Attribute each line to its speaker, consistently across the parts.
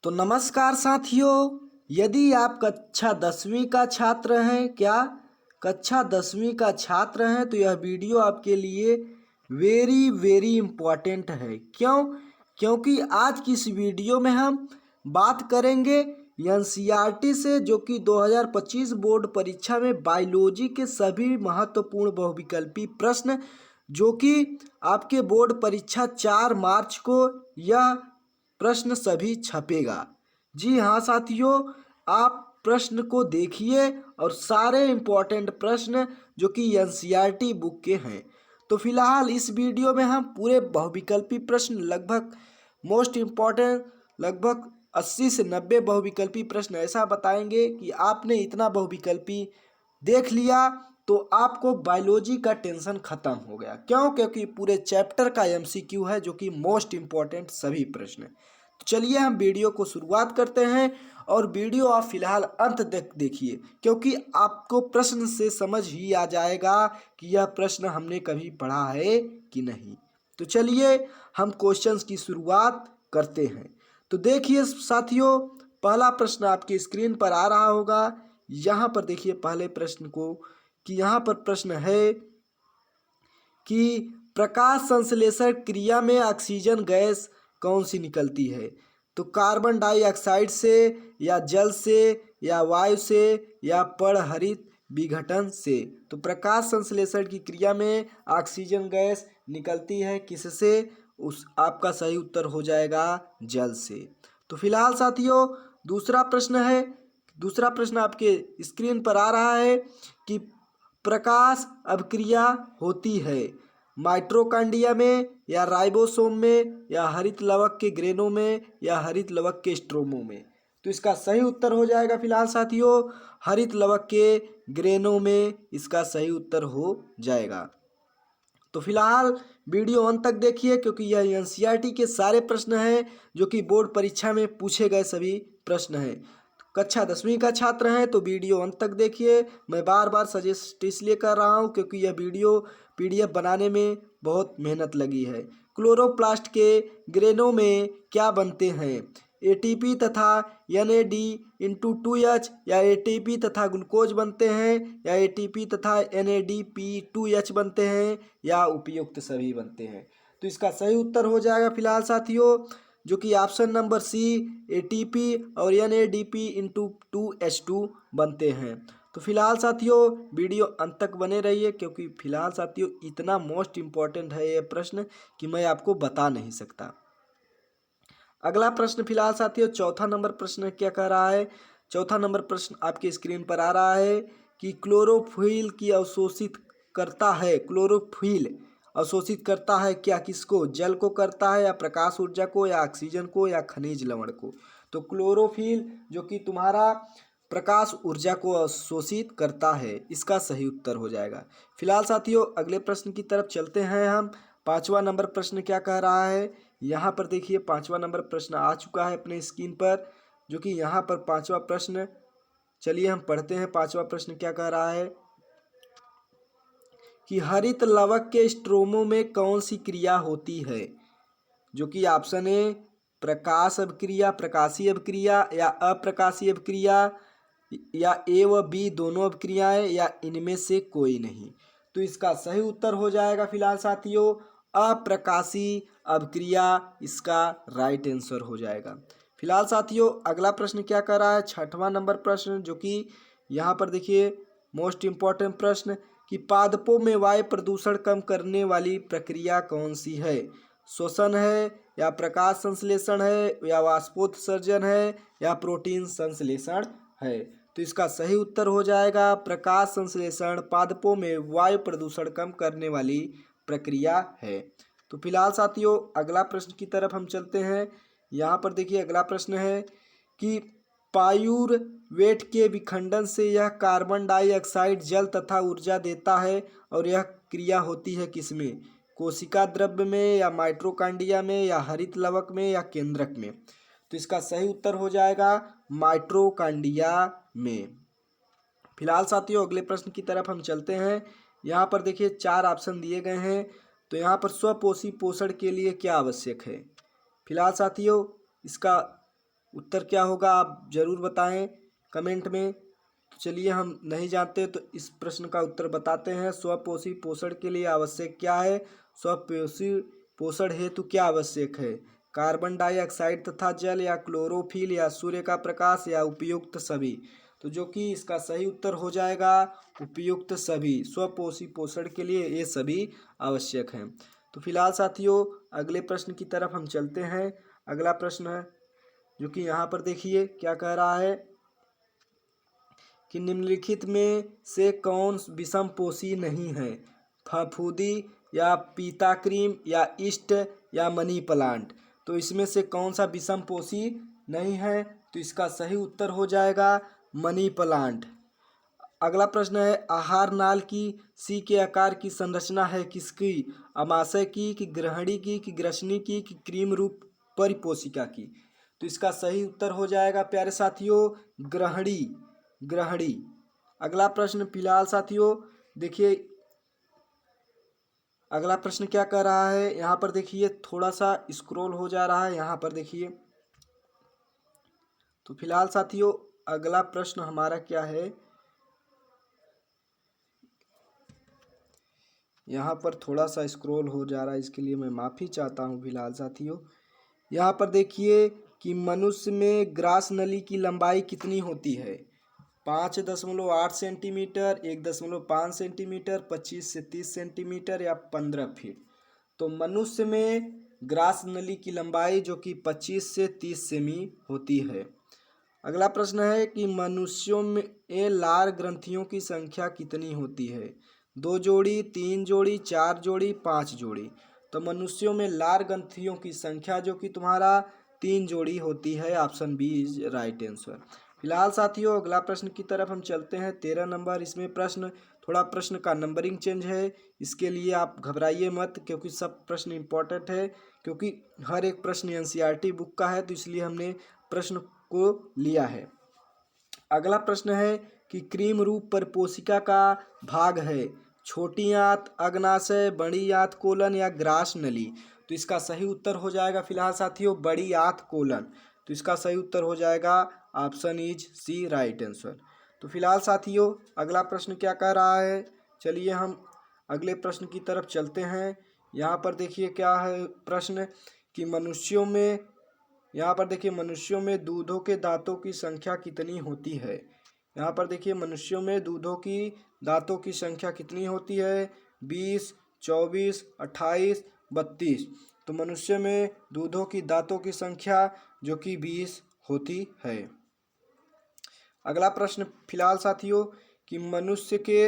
Speaker 1: तो नमस्कार साथियों, यदि आप कक्षा 10वीं का छात्र हैं कक्षा 10वीं का छात्र हैं तो यह वीडियो आपके लिए वेरी वेरी इम्पोर्टेंट है। क्योंकि आज की इस वीडियो में हम बात करेंगे एनसीईआरटी से, जो कि 2025 बोर्ड परीक्षा में बायोलॉजी के सभी महत्वपूर्ण बहुविकल्पी प्रश्न, जो कि आपके बोर्ड परीक्षा 4 मार्च को यह प्रश्न सभी छपेगा। जी हाँ साथियों, आप प्रश्न को देखिए और सारे इम्पोर्टेंट प्रश्न जो कि एनसीईआरटी बुक के हैं। तो फिलहाल इस वीडियो में हम पूरे बहुविकल्पी प्रश्न लगभग मोस्ट इम्पॉर्टेंट लगभग 80 से 90 बहुविकल्पी प्रश्न ऐसा बताएंगे कि आपने इतना बहुविकल्पी देख लिया तो आपको बायोलॉजी का टेंशन खत्म हो गया। क्योंकि पूरे चैप्टर का एमसीक्यू है, जो कि मोस्ट इम्पॉर्टेंट सभी प्रश्न। तो चलिए हम वीडियो को शुरुआत करते हैं और वीडियो आप फिलहाल अंत तक देखिए, क्योंकि आपको प्रश्न से समझ ही आ जाएगा कि यह प्रश्न हमने कभी पढ़ा है कि नहीं। तो चलिए हम क्वेश्चंस की शुरुआत करते हैं। तो देखिए साथियों, पहला प्रश्न आपकी स्क्रीन पर आ रहा होगा। यहाँ पर देखिए पहले प्रश्न को, कि यहाँ पर प्रश्न है कि प्रकाश संश्लेषण क्रिया में ऑक्सीजन गैस कौन सी निकलती है। तो कार्बन डाइऑक्साइड से, या जल से, या वायु से, या परहरित विघटन से। तो प्रकाश संश्लेषण की क्रिया में ऑक्सीजन गैस निकलती है किससे? उस आपका सही उत्तर हो जाएगा जल से। तो फिलहाल साथियों दूसरा प्रश्न आपके स्क्रीन पर आ रहा है कि प्रकाश अभिक्रिया होती है माइटोकॉन्ड्रिया में, या राइबोसोम में, या हरित लवक के ग्रेनों में, या हरित लवक के स्ट्रोमों में। तो इसका सही उत्तर हो जाएगा फिलहाल साथियों हरित लवक के ग्रेनों में, इसका सही उत्तर हो जाएगा। तो फिलहाल वीडियो अंत तक देखिए, क्योंकि यह एनसीईआरटी के सारे प्रश्न हैं जो कि बोर्ड परीक्षा में पूछे गए सभी प्रश्न हैं। कक्षा 10वीं का छात्र हैं तो वीडियो अंत तक देखिए। मैं बार बार सजेस्ट इसलिए कर रहा हूं क्योंकि यह वीडियो पीडीएफ बनाने में बहुत मेहनत लगी है। क्लोरोप्लास्ट के ग्रेनों में क्या बनते हैं? एटीपी तथा एनएडी इंटू 2H, या एटीपी तथा ग्लूकोज बनते हैं, या एटीपी तथा NADP2H बनते हैं, या उपयुक्त सभी बनते हैं। तो इसका सही उत्तर हो जाएगा फिलहाल साथियों, जो कि ऑप्शन नंबर सी, एटीपी और NADP इंटू 2H2 बनते हैं। तो फिलहाल साथियों वीडियो अंत तक बने रहिए, क्योंकि फिलहाल साथियों इतना मोस्ट इम्पॉर्टेंट है ये प्रश्न कि मैं आपको बता नहीं सकता। अगला प्रश्न फिलहाल साथियों चौथा नंबर प्रश्न क्या कह रहा है? चौथा नंबर प्रश्न आपकी स्क्रीन पर आ रहा है कि क्लोरोफिल की अवशोषित करता है। क्लोरोफिल अवशोषित करता है क्या? किसको? जल को करता है, या प्रकाश ऊर्जा को, या ऑक्सीजन को, या खनिज लवण को। तो क्लोरोफिल जो कि तुम्हारा प्रकाश ऊर्जा को अवशोषित करता है, इसका सही उत्तर हो जाएगा। फिलहाल साथियों अगले प्रश्न की तरफ चलते हैं हम। पांचवा नंबर प्रश्न क्या कह रहा है? यहाँ पर देखिए पांचवा नंबर प्रश्न आ चुका है अपने स्क्रीन पर, जो कि यहाँ पर पांचवा प्रश्न, चलिए हम पढ़ते हैं। पांचवा प्रश्न क्या कह रहा है कि हरित लवक के स्ट्रोमों में कौन सी क्रिया होती है? जो कि ऑप्शन ए प्रकाश अभिक्रिया, प्रकाशीय अभिक्रिया, या अप्रकाशीय अभिक्रिया, या ए व बी दोनों अभिक्रियाएं, या इनमें से कोई नहीं। तो इसका सही उत्तर हो जाएगा फिलहाल साथियों अप्रकाशी अभिक्रिया, इसका राइट आंसर हो जाएगा। फिलहाल साथियों अगला प्रश्न क्या कर रहा है? छठवां नंबर प्रश्न, जो कि यहाँ पर देखिए मोस्ट इम्पॉर्टेंट प्रश्न, कि पादपों में वायु प्रदूषण कम करने वाली प्रक्रिया कौन सी है? श्वसन है, या प्रकाश संश्लेषण है, या वाष्पोत्सर्जन है, या प्रोटीन संश्लेषण है। तो इसका सही उत्तर हो जाएगा प्रकाश संश्लेषण पादपों में वायु प्रदूषण कम करने वाली प्रक्रिया है। तो फिलहाल साथियों अगला प्रश्न की तरफ हम चलते हैं। यहाँ पर देखिए अगला प्रश्न है कि पायुर्वेट के विखंडन से यह कार्बन डाइऑक्साइड जल तथा ऊर्जा देता है, और यह क्रिया होती है किसमें? कोशिका द्रव्य में, या माइटोकॉन्ड्रिया में, या हरित लवक में, या केंद्रक में। तो इसका सही उत्तर हो जाएगा माइटोकॉन्ड्रिया में। फिलहाल साथियों अगले प्रश्न की तरफ हम चलते हैं। यहाँ पर देखिए 4 ऑप्शन दिए गए हैं। तो यहाँ पर स्वपोषी पोषण के लिए क्या आवश्यक है? फिलहाल साथियों इसका उत्तर क्या होगा आप ज़रूर बताएं कमेंट में। तो चलिए, हम नहीं जानते तो इस प्रश्न का उत्तर बताते हैं। स्वपोषी पोषण के लिए आवश्यक क्या है? स्वपोषी पोषण हेतु क्या आवश्यक है? कार्बन डाइऑक्साइड तथा जल, या क्लोरोफिल, या सूर्य का प्रकाश, या उपयुक्त सभी। तो जो कि इसका सही उत्तर हो जाएगा उपयुक्त सभी। स्वपोषी पोषण के लिए ये सभी आवश्यक हैं। तो फिलहाल साथियों, अगले प्रश्न की तरफ हम चलते हैं। अगला प्रश्न है जो कि यहाँ पर देखिए क्या कह रहा है कि निम्नलिखित में से कौन विषमपोषी नहीं है? फफूंदी, या पीता क्रीम, या ईस्ट, या मनी प्लांट। तो इसमें से कौन सा विषमपोषी नहीं है? तो इसका सही उत्तर हो जाएगा मनी प्लांट। अगला प्रश्न है, आहार नाल की सी के आकार की संरचना है किसकी? अमाशय की, कि ग्रहणी की, कि ग्रसनी की, कि क्रीम रूप परिपोषिका की। तो इसका सही उत्तर हो जाएगा प्यारे साथियों ग्रहणी। ग्रहणी। अगला प्रश्न फिलहाल साथियों देखिए, अगला प्रश्न क्या कर रहा है यहाँ पर देखिए, थोड़ा सा स्क्रॉल हो जा रहा है यहाँ पर देखिए। तो फिलहाल साथियों अगला प्रश्न हमारा क्या है, यहाँ पर थोड़ा सा स्क्रॉल हो जा रहा है, इसके लिए मैं माफ़ी चाहता हूँ। फिलहाल साथियों यहाँ पर देखिए कि मनुष्य में ग्रास नली की लंबाई कितनी होती है? 5.8 सेंटीमीटर, 1.5 सेंटीमीटर, 25 से 30 सेंटीमीटर, या 15 फीट। तो मनुष्य में ग्रास नली की लंबाई जो कि 25 से 30 सेमी होती है। अगला प्रश्न है कि मनुष्यों में लार ग्रंथियों की संख्या कितनी होती है? 2 जोड़ी, 3 जोड़ी, 4 जोड़ी, 5 जोड़ी। तो मनुष्यों में लार ग्रंथियों की संख्या जो कि तुम्हारा 3 जोड़ी होती है। Option B is right answer. फिलहाल साथियों अगला प्रश्न की तरफ हम चलते हैं। 13 नंबर इसमें प्रश्न, थोड़ा प्रश्न का नंबरिंग चेंज है, इसके लिए आप घबराइए मत, क्योंकि सब प्रश्न इंपॉर्टेंट है, क्योंकि हर एक प्रश्न एनसीईआरटी बुक का है, तो इसलिए हमने प्रश्न को लिया है। अगला प्रश्न है कि क्रीम रूप परिपोषिका का भाग है छोटी आंत, अग्नाशय, बड़ी आंत कोलन, या ग्रास नली। तो इसका सही उत्तर हो जाएगा फिलहाल साथियों बड़ी आंत कोलन। तो इसका सही उत्तर हो जाएगा option is C right answer. तो फिलहाल साथियों अगला प्रश्न क्या कह रहा है, चलिए हम अगले प्रश्न की तरफ चलते हैं। यहाँ पर देखिए क्या है प्रश्न कि मनुष्यों में, यहाँ पर देखिए मनुष्यों में दूधों के दांतों की संख्या कितनी होती है? यहाँ पर देखिए मनुष्यों में दूधों की दांतों की संख्या कितनी होती है? 20, 24, 28, 32। तो मनुष्य में दूधों की दांतों की संख्या जो कि 20 होती है। अगला प्रश्न फिलहाल साथियों कि मनुष्य के,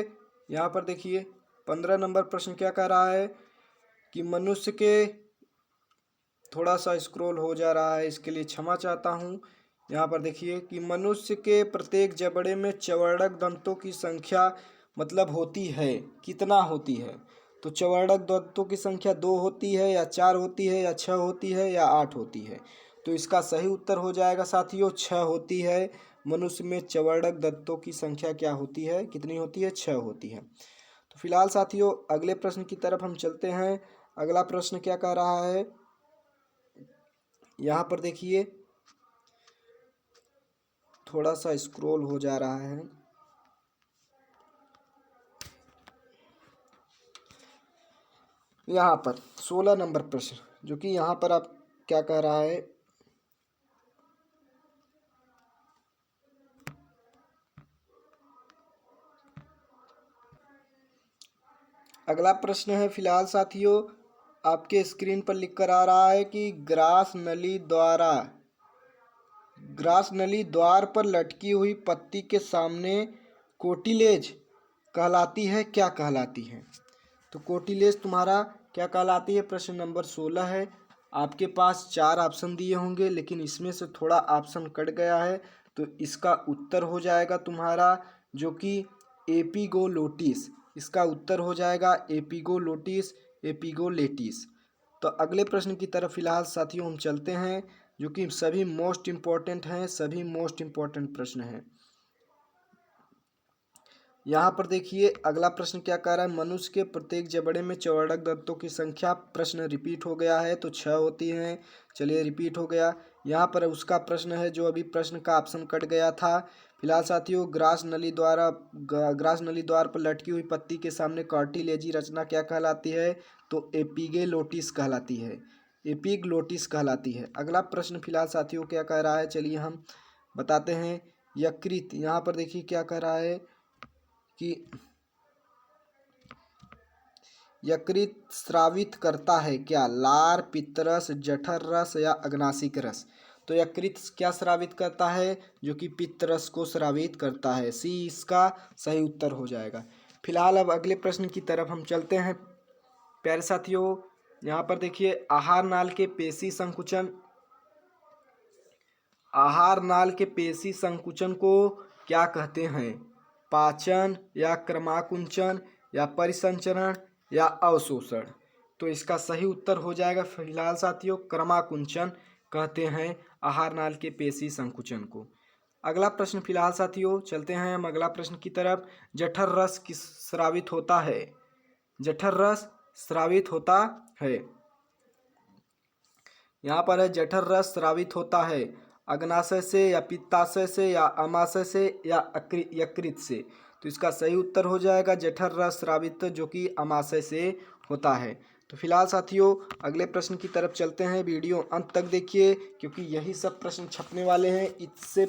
Speaker 1: यहाँ पर देखिए 15 नंबर प्रश्न क्या कह रहा है कि मनुष्य के, थोड़ा सा स्क्रॉल हो जा रहा है इसके लिए क्षमा चाहता हूँ। यहाँ पर देखिए कि मनुष्य के प्रत्येक जबड़े में चवर्णक दंतों की संख्या मतलब होती है कितना होती है? तो चवर्णक दंतों की संख्या 2 होती है, या 4 होती है, या 6 होती है, या 8 होती है। तो इसका सही उत्तर हो जाएगा साथियों 6 होती है। मनुष्य में चवर्णक दंतों की संख्या क्या होती है, कितनी होती है? 6 होती है। तो फिलहाल साथियों अगले प्रश्न की तरफ हम चलते हैं। अगला प्रश्न क्या कह रहा है, यहाँ पर देखिए थोड़ा सा स्क्रॉल हो जा रहा है। यहाँ पर 16 नंबर प्रश्न जो कि यहाँ पर आप क्या कह रहा है, अगला प्रश्न है फिलहाल साथियों आपके स्क्रीन पर लिख कर आ रहा है कि ग्रास नली द्वार पर लटकी हुई पत्ती के सामने कोटिलेज कहलाती है, क्या कहलाती है? तो कोटिलेज तुम्हारा क्या कहलाती है? प्रश्न नंबर 16 है। आपके पास 4 ऑप्शन दिए होंगे, लेकिन इसमें से थोड़ा ऑप्शन कट गया है, तो इसका उत्तर हो जाएगा तुम्हारा जो कि एपिगोलोटिस। इसका उत्तर हो जाएगा एपिगोलोटिस, एपिगोलेटिस। तो अगले प्रश्न की तरफ फिलहाल साथियों हम चलते हैं, जो कि सभी मोस्ट इम्पॉर्टेंट हैं, सभी मोस्ट इम्पॉर्टेंट प्रश्न हैं। यहाँ पर देखिए अगला प्रश्न क्या कह रहा है, मनुष्य के प्रत्येक जबड़े में चौड़क दंतों की संख्या, प्रश्न रिपीट हो गया है तो 6 होती हैं। चलिए रिपीट हो गया। यहाँ पर उसका प्रश्न है जो अभी प्रश्न का ऑप्शन कट गया था। फिलहाल साथियों, ग्रास नली द्वार पर लटकी हुई पत्ती के सामने कार्टिलेजी रचना क्या कहलाती है, तो एपिगलोटिस कहलाती है, एपिग्लोटिस कहलाती है। अगला प्रश्न फिलहाल साथियों क्या कह रहा है, चलिए हम बताते हैं। यकृत, यहाँ पर देखिए क्या कह रहा है कि यकृत स्रावित करता है क्या, लार, पित्तरस, जठर रस या अग्नाशिक रस। तो यकृत क्या स्रावित करता है, जो कि पित्तरस को स्रावित करता है। सी इसका सही उत्तर हो जाएगा। फिलहाल अब अगले प्रश्न की तरफ हम चलते हैं प्यारे साथियों। यहाँ पर देखिए आहार नाल के पेशी संकुचन को क्या कहते हैं, पाचन या क्रमाकुंचन या परिसंचरण या अवशोषण। तो इसका सही उत्तर हो जाएगा फिलहाल साथियों क्रमाकुंचन कहते हैं आहार नाल के पेशी संकुचन को। अगला प्रश्न फिलहाल साथियों चलते हैं हम अगला प्रश्न की तरफ। जठर रस किस स्रावित होता है, जठर रस स्रावित होता है। यहाँ पर है जठर रस स्रावित होता है अग्नाशय से या पित्ताशय से या अमाशय से या यकृत से। तो इसका सही उत्तर हो जाएगा जठर रस स्रावित, जो कि अमाशय से होता है। तो फिलहाल साथियों अगले प्रश्न की तरफ चलते हैं। वीडियो अंत तक देखिए क्योंकि यही सब प्रश्न छपने वाले हैं। इससे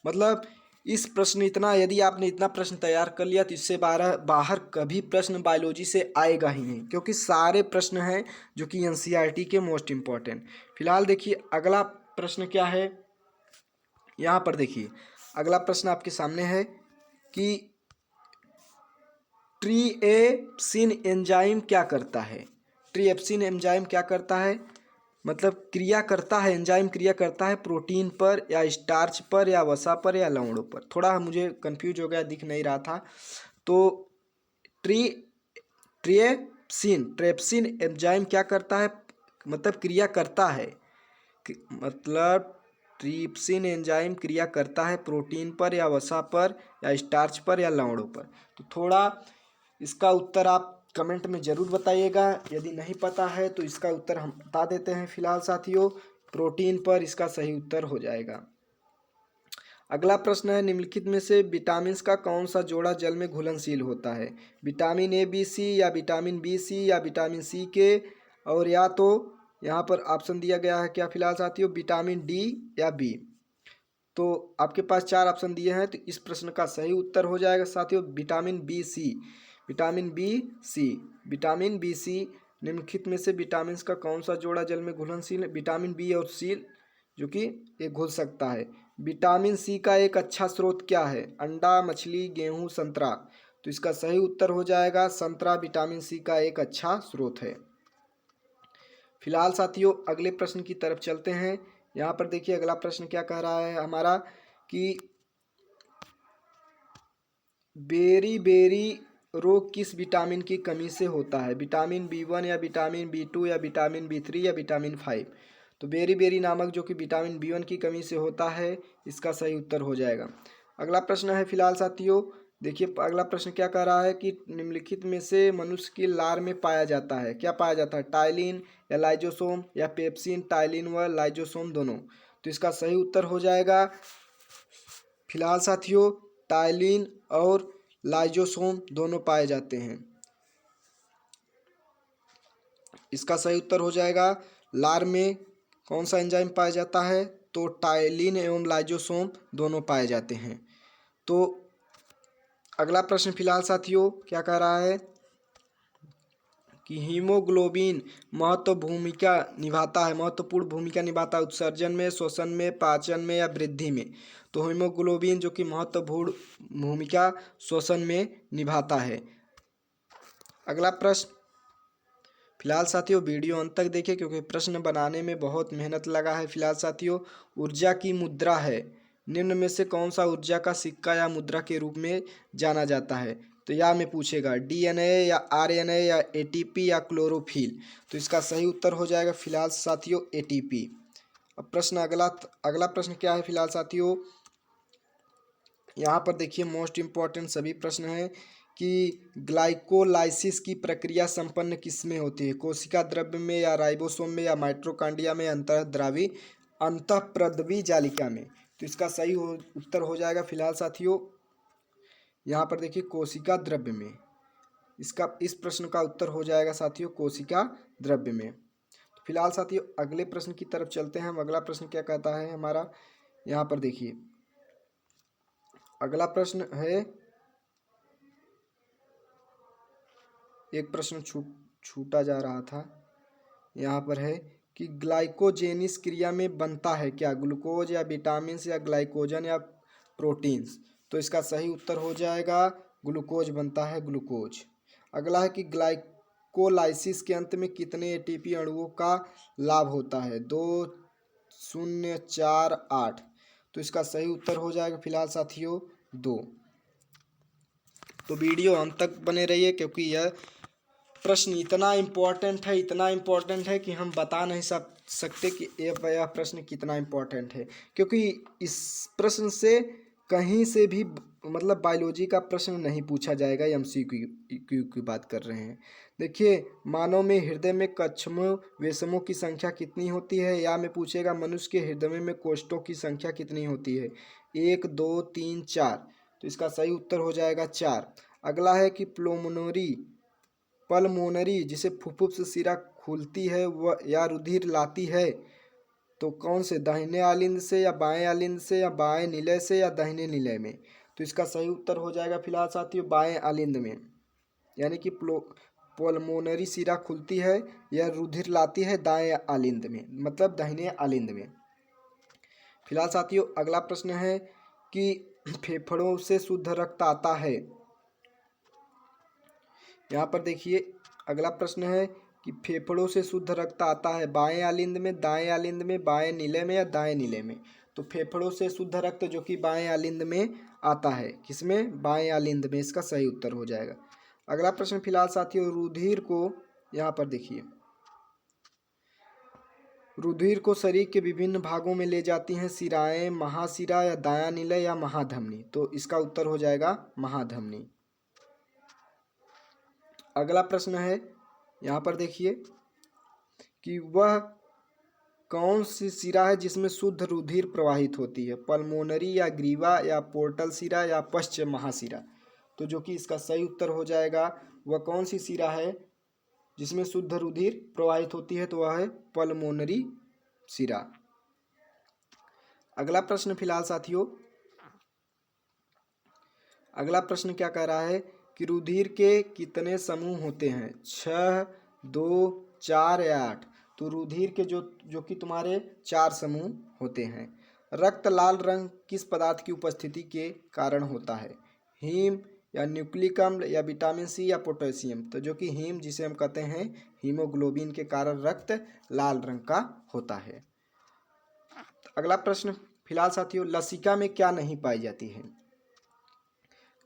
Speaker 1: मतलब इस प्रश्न इतना, यदि आपने इतना प्रश्न तैयार कर लिया तो इससे बाहर कभी प्रश्न बायोलॉजी से आएगा ही नहीं, क्योंकि सारे प्रश्न हैं जो कि एनसीईआरटी के मोस्ट इम्पॉर्टेंट। फिलहाल देखिए अगला प्रश्न क्या है, यहाँ पर देखिए अगला प्रश्न आपके सामने है कि ट्रिएप्सिन एंजाइम क्या करता है। ट्रिएप्सिन एंजाइम क्या करता है, मतलब क्रिया करता है, एंजाइम क्रिया करता है प्रोटीन पर या स्टार्च पर या वसा पर या लवणों पर। थोड़ा मुझे कंफ्यूज हो गया, दिख नहीं रहा था। तो ट्रिएप्सिन एंजाइम क्या करता है, मतलब क्रिया करता है, मतलब ट्रिप्सिन एंजाइम क्रिया करता है प्रोटीन पर या वसा पर या स्टार्च पर या लवणों पर। तो थोड़ा इसका उत्तर आप कमेंट में ज़रूर बताइएगा। यदि नहीं पता है तो इसका उत्तर हम बता देते हैं। फिलहाल साथियों प्रोटीन पर इसका सही उत्तर हो जाएगा। अगला प्रश्न है निम्नलिखित में से विटामिन का कौन सा जोड़ा जल में घुलनशील होता है, विटामिन ए बी सी या विटामिन बी सी या विटामिन सी के, और या तो यहाँ पर ऑप्शन दिया गया है क्या फिलहाल साथियों, विटामिन डी या बी। तो आपके पास 4 ऑप्शन दिए हैं, तो इस प्रश्न का सही उत्तर हो जाएगा साथियों vitamin B C. Vitamin B C, vitamin B C निम्नलिखित में से विटामिन का कौन सा जोड़ा जल में घुलनशील है, विटामिन बी और सी, जो कि ये घुल सकता है। विटामिन सी का एक अच्छा स्रोत क्या है, अंडा, मछली, गेहूँ, संतरा। तो इसका सही उत्तर हो जाएगा संतरा विटामिन सी का एक अच्छा स्रोत है। फिलहाल साथियों अगले प्रश्न की तरफ चलते हैं। यहाँ पर देखिए अगला प्रश्न क्या कह रहा है हमारा कि बेरी रोग किस विटामिन की कमी से होता है, विटामिन बी1 या विटामिन बी2 या विटामिन बी3 या विटामिन 5। तो बेरी नामक जो कि विटामिन बी1 की कमी से होता है, इसका सही उत्तर हो जाएगा। अगला प्रश्न है फिलहाल साथियों देखिए अगला प्रश्न क्या कह रहा है कि निम्नलिखित में से मनुष्य की लार में पाया जाता है, क्या पाया जाता है, टाइलिन या लाइजोसोम या पेप्सिन, टाइलिन व लाइजोसोम दोनों। तो इसका सही उत्तर हो जाएगा फिलहाल साथियों टाइलिन और लाइजोसोम दोनों पाए जाते हैं। इसका सही उत्तर हो जाएगा लार में कौन सा एंजाइम पाया जाता है, तो टाइलिन एवं लाइजोसोम दोनों पाए जाते हैं। तो अगला प्रश्न फिलहाल साथियों क्या कह रहा है कि हीमोग्लोबिन महत्वपूर्ण भूमिका निभाता है उत्सर्जन में, श्वसन में, पाचन में या वृद्धि में। तो हीमोग्लोबिन जो कि महत्वपूर्ण भूमिका श्वसन में निभाता है। अगला प्रश्न फिलहाल साथियों वीडियो अंत तक देखिए क्योंकि प्रश्न बनाने में बहुत मेहनत लगा है। फिलहाल साथियों ऊर्जा की मुद्रा है, निम्न में से कौन सा ऊर्जा का सिक्का या मुद्रा के रूप में जाना जाता है। तो यह में पूछेगा डीएनए या आरएनए या एटीपी या क्लोरोफिल। तो इसका सही उत्तर हो जाएगा फिलहाल साथियों एटीपी। अब प्रश्न अगला प्रश्न क्या है फिलहाल साथियों यहाँ पर देखिए मोस्ट इम्पॉर्टेंट सभी प्रश्न हैं कि ग्लाइकोलाइसिस की प्रक्रिया संपन्न किसमें होती है, कोशिका द्रव्य में या राइबोसोम में या माइटोकॉन्ड्रिया में अंतःप्रद्रवी जालिका में। तो इसका सही उत्तर हो जाएगा फिलहाल साथियों, यहाँ पर देखिए कोशिका द्रव्य में। इस प्रश्न का उत्तर हो जाएगा साथियों कोशिका द्रव्य में। तो फिलहाल साथियों अगले प्रश्न की तरफ चलते हैं हम। अगला प्रश्न क्या कहता है हमारा, यहाँ पर देखिए अगला प्रश्न है, एक प्रश्न छूटा जा रहा था, यहाँ पर है कि ग्लाइकोजेनिस क्रिया में बनता है क्या, ग्लूकोज या विटामिन या ग्लाइकोजन या प्रोटीन्स। तो इसका सही उत्तर हो जाएगा ग्लूकोज बनता है, ग्लूकोज। अगला है कि ग्लाइकोलाइसिस के अंत में कितने एटीपी अणुओं का लाभ होता है, 2, 0, 4, 8। तो इसका सही उत्तर हो जाएगा फिलहाल साथियों 2। तो वीडियो अंत तक बने रहिए क्योंकि यह प्रश्न इतना इम्पोर्टेंट है कि हम बता नहीं सकते कि यह प्रश्न कितना इम्पोर्टेंट है, क्योंकि इस प्रश्न से कहीं से भी मतलब बायोलॉजी का प्रश्न नहीं पूछा जाएगा। एमसीक्यू की बात कर रहे हैं। देखिए मानव में हृदय में कक्षमों वेशमों की संख्या कितनी होती है, या में पूछेगा मनुष्य के हृदय में कोष्ठों की संख्या कितनी होती है, 1, 2, 3, 4। तो इसका सही उत्तर हो जाएगा 4। अगला है कि पल्मोनरी जिसे फुफ्फुस से सिरा खुलती है वह या रुधिर लाती है, तो कौन से, दाहिने आलिंद से या बाएं आलिंद से या बाएं निलय से या दाहिने निलय में। तो इसका सही उत्तर हो जाएगा फिलहाल साथियों बाएं आलिंद में, यानी कि पल्मोनरी सिरा खुलती है या रुधिर लाती है दाएं आलिंद में, मतलब दाहिने आलिंद में। फिलहाल साथियों अगला प्रश्न है कि फेफड़ों से शुद्ध रक्त आता है। यहाँ पर देखिए अगला प्रश्न है कि फेफड़ों से शुद्ध रक्त आता है बाएं आलिंद में, दाएं आलिंद में, बाएं निलय में या दाएं निलय में। तो फेफड़ों से शुद्ध रक्त जो कि बाएं आलिंद में आता है, किसमें, बाएं आलिंद में। इसका सही उत्तर हो जाएगा। अगला प्रश्न फिलहाल साथियों रुधिर को, यहाँ पर देखिए रुधिर को शरीर के विभिन्न भागों में ले जाती हैं सिराएं, महाशिरा या दायां निलय या महाधमनी। तो इसका उत्तर हो जाएगा महाधमनी। अगला प्रश्न है यहाँ पर देखिए कि वह कौन सी शिरा है जिसमें शुद्ध रुधिर प्रवाहित होती है, पल्मोनरी या ग्रीवा या पोर्टल शिरा या पश्च महाशिरा। तो जो कि इसका सही उत्तर हो जाएगा, वह कौन सी शिरा है जिसमें शुद्ध रुधिर प्रवाहित होती है, तो वह है पल्मोनरी शिरा। अगला प्रश्न फिलहाल साथियों, अगला प्रश्न क्या कह रहा है कि रुधिर के कितने समूह होते हैं, 6, 2, 4 या 8। तो रुधिर के जो कि तुम्हारे 4 समूह होते हैं। रक्त लाल रंग किस पदार्थ की उपस्थिति के कारण होता है, हीम या न्यूक्लिक अम्ल या विटामिन सी या पोटेशियम। तो जो कि हीम जिसे हम कहते हैं हीमोग्लोबिन के कारण रक्त लाल रंग का होता है। अगला प्रश्न फिलहाल साथियों लसिका में क्या नहीं पाई जाती है,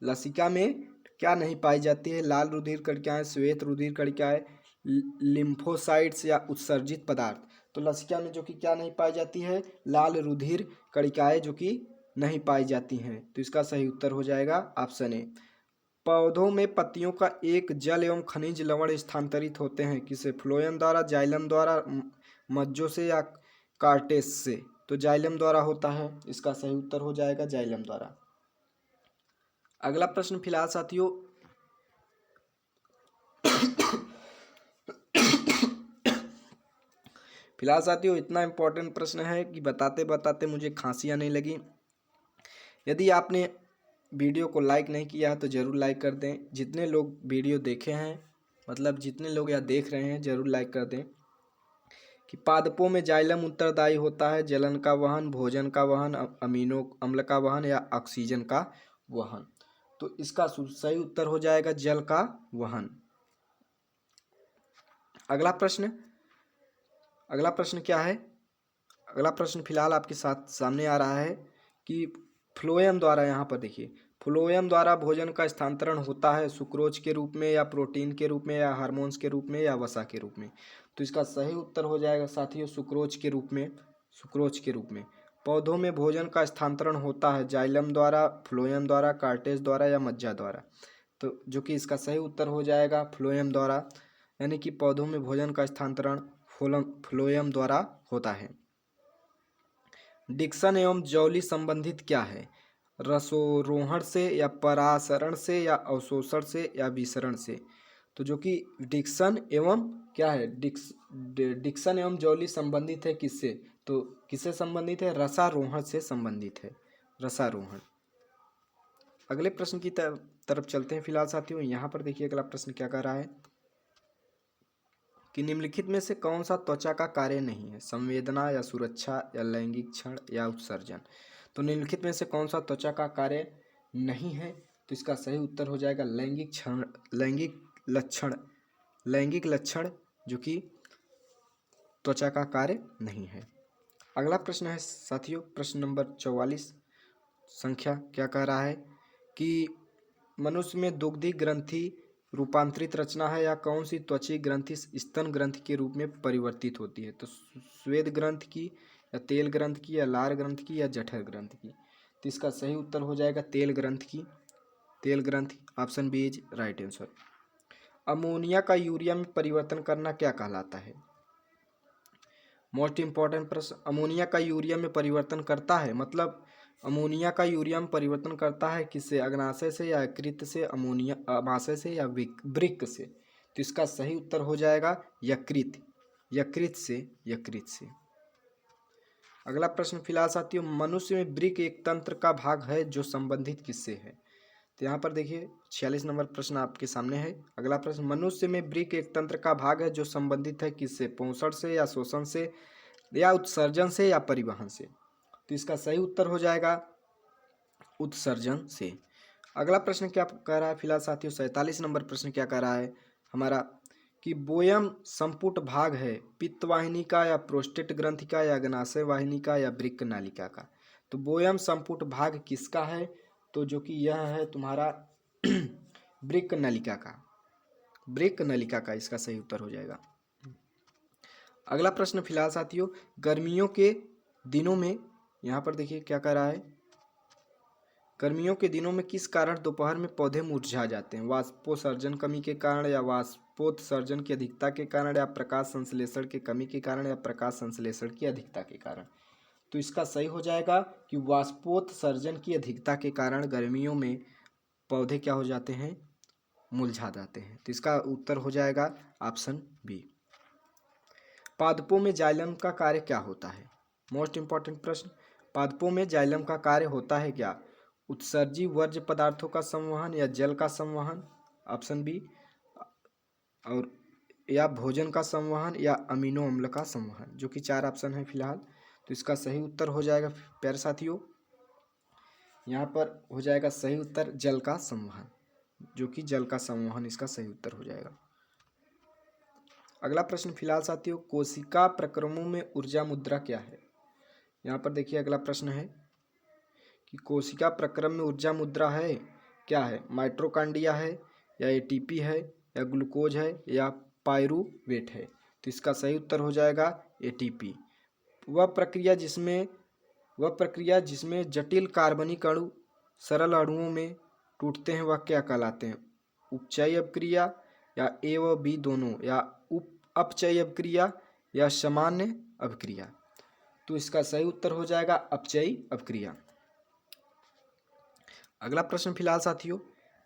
Speaker 1: लसिका में क्या नहीं पाई जाती है, लाल रुधिर कणिकाएं, श्वेत रुधिर कणिकाएं, लिम्फोसाइट्स या उत्सर्जित पदार्थ। तो लसिका में जो कि क्या नहीं पाई जाती है, लाल रुधिर कणिकाएं जो कि नहीं पाई जाती हैं। तो इसका सही उत्तर हो जाएगा ऑप्शन ए। पौधों में पत्तियों का एक जल एवं खनिज लवण स्थानांतरित होते हैं, किसे, फ्लोएम द्वारा, जाइलम द्वारा, मज्जों से या कार्टेस से। तो जाइलम द्वारा होता है, इसका सही उत्तर हो जाएगा जाइलम द्वारा। अगला प्रश्न फिलहाल साथियों इतना इम्पोर्टेंट प्रश्न है कि बताते बताते मुझे खांसी आने लगी। यदि आपने वीडियो को लाइक नहीं किया तो ज़रूर लाइक कर दें। जितने लोग वीडियो देखे हैं, मतलब जितने लोग या देख रहे हैं, ज़रूर लाइक कर दें। कि पादपों में जाइलम उत्तरदायी होता है जलन का वहन, भोजन का वहन, अमीनो अम्ल का वहन या ऑक्सीजन का वहन। तो इसका सही उत्तर हो जाएगा जल का वहन। अगला प्रश्न क्या है, अगला प्रश्न फिलहाल आपके साथ सामने आ रहा है कि फ्लोएम द्वारा, यहाँ पर देखिए फ्लोएम द्वारा भोजन का स्थानांतरण होता है सुक्रोज के रूप में या प्रोटीन के रूप में या हार्मोन्स के रूप में या वसा के रूप में। तो इसका सही उत्तर हो जाएगा साथियों सुक्रोज के रूप में, सुक्रोज के रूप में। पौधों में भोजन का स्थानांतरण होता है जाइलम द्वारा, फ्लोएम द्वारा, कार्टेज द्वारा या मज्जा द्वारा। तो जो कि इसका सही उत्तर हो जाएगा फ्लोएम द्वारा, यानी कि पौधों में भोजन का स्थानांतरण फ्लोएम द्वारा होता है। डिक्सन एवं जौली संबंधित क्या है? रसोरोहण से या परासरण से या अवशोषण से या विसरण से। तो जो कि डिक्सन एवं क्या है, डिक्सन एवं जौली संबंधित है किससे? तो किससे संबंधित है? रसारोहण से संबंधित है, रसारोहण। अगले प्रश्न की तरफ चलते हैं फिलहाल साथियों। यहाँ पर देखिए अगला प्रश्न क्या कर रहा है कि निम्नलिखित में से कौन सा त्वचा का कार्य नहीं है? संवेदना या सुरक्षा या लैंगिक क्षण या उत्सर्जन। तो निम्नलिखित में से कौन सा त्वचा का कार्य नहीं है? तो इसका सही उत्तर हो जाएगा लैंगिक क्षण, लैंगिक लक्षण जो कि त्वचा का कार्य नहीं है। अगला प्रश्न है साथियों प्रश्न नंबर 44 संख्या क्या कह रहा है कि मनुष्य में दुग्धी ग्रंथि रूपांतरित रचना है या कौन सी त्वचीय ग्रंथि स्तन ग्रंथि के रूप में परिवर्तित होती है? तो श्वेत ग्रंथि की या तेल ग्रंथि की या लार ग्रंथि की या जठर ग्रंथि की। तो इसका सही उत्तर हो जाएगा तेल ग्रंथि की, तेल ग्रंथि। Option B is right answer. Ammonia का यूरिया में परिवर्तन करना क्या कहलाता है? मोस्ट इंपॉर्टेंट प्रश्न। अमोनिया का यूरिया में परिवर्तन करता है मतलब अमोनिया का यूरिया में परिवर्तन करता है किससे? अग्नाशय से या यकृत से, अमोनिया आमाशय से या वृक्क से। तो इसका सही उत्तर हो जाएगा यकृत, यकृत से, यकृत से। अगला प्रश्न फिलहाल साथियों, मनुष्य में वृक्क एक तंत्र का भाग है जो संबंधित किससे है? तो यहाँ पर देखिए 46 नंबर प्रश्न आपके सामने है। अगला प्रश्न, मनुष्य में वृक्क एक तंत्र का भाग है जो संबंधित है किससे? पोषण से या शोषण से या उत्सर्जन से या परिवहन से। तो इसका सही उत्तर हो जाएगा उत्सर्जन से। अगला प्रश्न क्या कह रहा है फिलहाल साथियों 47 नंबर प्रश्न क्या कह रहा है हमारा कि बोयम संपुट भाग है पित्त वाहिनी का या प्रोस्टेट ग्रंथि का या अग्नाशय वाहिनी का या वृक्क नालिका का। तो बोयम संपुट भाग किसका है? तो जो कि यह है तुम्हारा वृक्क नलिका का, वृक्क नलिका का इसका सही उत्तर हो जाएगा। अगला प्रश्न फिलहाल साथियों, गर्मियों के दिनों में यहाँ पर देखिए क्या कह रहा है, गर्मियों के दिनों में किस कारण दोपहर में पौधे मुरझा जाते हैं? वाष्पोत्सर्जन कमी के कारण या वाष्पोत्सर्जन की अधिकता के कारण या प्रकाश संश्लेषण के कमी के कारण या प्रकाश संश्लेषण की अधिकता के कारण। तो इसका सही हो जाएगा कि वाष्पोत्सर्जन की अधिकता के कारण गर्मियों में पौधे क्या हो जाते हैं? मुरझा जाते हैं। तो इसका उत्तर हो जाएगा ऑप्शन बी। पादपों में जाइलम का कार्य क्या होता है? मोस्ट इंपॉर्टेंट प्रश्न। पादपों में जाइलम का कार्य होता है क्या? उत्सर्जी वर्ज्य पदार्थों का संवहन या जल का संवहन, ऑप्शन बी, और या भोजन का संवहन या अमीनो अम्ल का संवहन, जो कि 4 ऑप्शन है फिलहाल। तो इसका सही उत्तर हो जाएगा प्यारे साथियों, यहाँ पर हो जाएगा सही उत्तर जल का संवहन, जो कि जल का संवहन इसका सही उत्तर हो जाएगा। अगला प्रश्न फिलहाल साथियों, कोशिका प्रक्रमों में ऊर्जा मुद्रा क्या है? यहाँ पर देखिए अगला प्रश्न है कि कोशिका प्रक्रम में ऊर्जा मुद्रा है क्या है? माइटोकॉन्ड्रिया है या एटीपी है या ग्लूकोज है या पायरूवेट है। तो इसका सही उत्तर हो जाएगा एटीपी। वह प्रक्रिया जिसमें जटिल कार्बनिक अणु सरल अणुओं में टूटते हैं वह क्या कहलाते हैं? उपचयी अपक्रिया या ए व बी दोनों, या अपचयी अपक्रिया या सामान्य अपक्रिया। तो इसका सही उत्तर हो जाएगा अपचयी अपक्रिया। अगला प्रश्न फिलहाल साथियों,